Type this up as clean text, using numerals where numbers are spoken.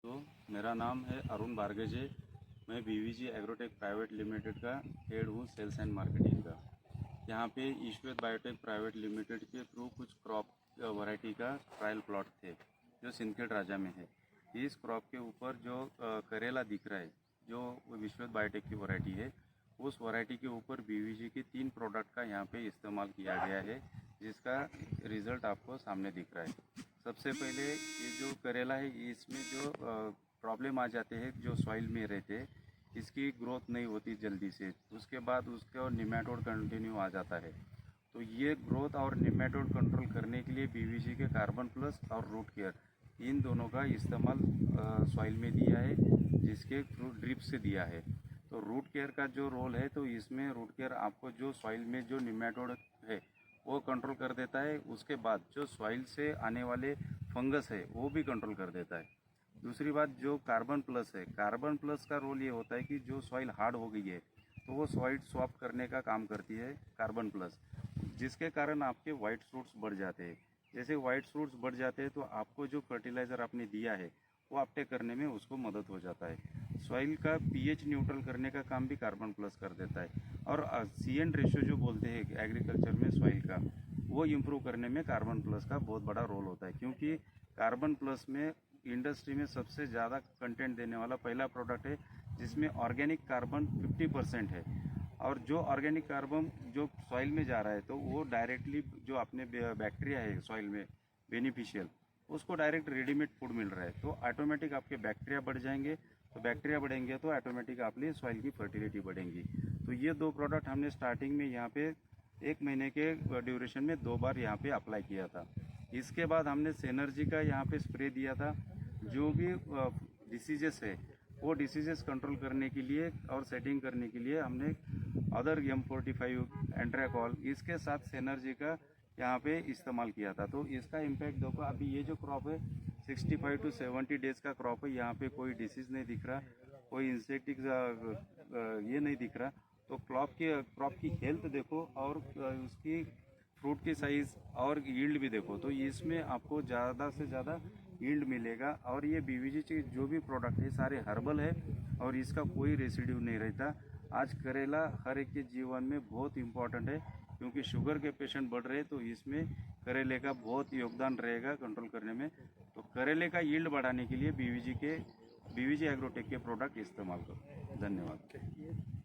दोस्तों, मेरा नाम है अरुण बारगजे। मैं बीवीजी एग्रोटेक प्राइवेट लिमिटेड का हेड हूँ सेल्स एंड मार्केटिंग का। यहाँ पे ईश्वेत बायोटेक प्राइवेट लिमिटेड के थ्रू कुछ क्रॉप वैरायटी का ट्रायल प्लॉट थे जो सिंदखेड़ राजा में है। इस क्रॉप के ऊपर जो करेला दिख रहा है जो ईश्वेत बायोटेक की वैरायटी है, उस वैरायटी के ऊपर बीवीजी के 3 प्रोडक्ट का यहाँ पे इस्तेमाल किया गया है, जिसका रिज़ल्ट आपको सामने दिख रहा है। सबसे पहले ये जो करेला है, इसमें जो प्रॉब्लम आ जाते हैं जो सॉइल में रहते, इसकी ग्रोथ नहीं होती जल्दी से। उसके बाद उसका निमेटोड कंटिन्यू आ जाता है। तो ये ग्रोथ और निमेटोड कंट्रोल करने के लिए बीवीजी के कार्बन प्लस और रूट केयर, इन दोनों का इस्तेमाल सॉइल में दिया है, जिसके थ्रू ड्रिप से दिया है। तो रूट केयर का जो रोल है, तो इसमें रूट केयर आपको जो सॉइल में जो निमेटोड है वो कंट्रोल कर देता है। उसके बाद जो सॉइल से आने वाले फंगस है वो भी कंट्रोल कर देता है। दूसरी बात, जो कार्बन प्लस है, कार्बन प्लस का रोल ये होता है कि जो सॉइल हार्ड हो गई है तो वो सॉइल स्वैप करने का काम करती है कार्बन प्लस, जिसके कारण आपके वाइट फ्रूट्स बढ़ जाते हैं। जैसे वाइट फ्रूट्स बढ़ जाते हैं तो आपको जो फर्टिलाइज़र आपने दिया है वो अपटेक करने में उसको मदद हो जाता है। सॉइल का पीएच न्यूट्रल करने का काम भी कार्बन प्लस कर देता है। और CN रेशियो जो बोलते हैं एग्रीकल्चर में सॉइल का, वो इम्प्रूव करने में कार्बन प्लस का बहुत बड़ा रोल होता है, क्योंकि कार्बन प्लस में इंडस्ट्री में सबसे ज़्यादा कंटेंट देने वाला पहला प्रोडक्ट है, जिसमें ऑर्गेनिक कार्बन 50% है। और जो ऑर्गेनिक कार्बन जो सॉइल में जा रहा है, तो वो डायरेक्टली जो अपने बैक्टीरिया है सॉइल में बेनिफिशियल, उसको डायरेक्ट रेडीमेड फूड मिल रहा है। तो ऑटोमेटिक आपके बैक्टीरिया बढ़ जाएंगे। तो बैक्टीरिया बढ़ेंगे तो ऑटोमेटिक आपकी सॉइल की फर्टिलिटी बढ़ेंगी। तो ये 2 प्रोडक्ट हमने स्टार्टिंग में यहाँ पे 1 महीने के ड्यूरेशन में 2 बार यहाँ पे अप्लाई किया था। इसके बाद हमने सेनर्जी का यहाँ पे स्प्रे दिया था। जो भी डिसीजेस है वो डिसीजेस कंट्रोल करने के लिए और सेटिंग करने के लिए हमने अदर M45 एंट्राकॉल इसके साथ सेनर्जी का यहाँ पे इस्तेमाल किया था। तो इसका इम्पैक्ट देखो, अभी ये जो क्रॉप है 65 to 70 डेज का क्रॉप है। यहाँ पे कोई डिसीज नहीं दिख रहा, कोई इंसेक्टिक ये नहीं दिख रहा। तो क्रॉप की हेल्थ देखो और उसकी फ्रूट की साइज और यील्ड भी देखो, तो इसमें आपको ज़्यादा से ज़्यादा यील्ड मिलेगा। और ये बीवीजी के जो भी प्रोडक्ट है सारे हर्बल है और इसका कोई रेसिड्यू नहीं रहता। आज करेला हर एक के जीवन में बहुत इम्पोर्टेंट है, क्योंकि शुगर के पेशेंट बढ़ रहे हैं, तो इसमें करेले का बहुत योगदान रहेगा कंट्रोल करने में। तो करेले का यील्ड बढ़ाने के लिए बीवीजी एग्रोटेक के प्रोडक्ट इस्तेमाल करो। धन्यवाद।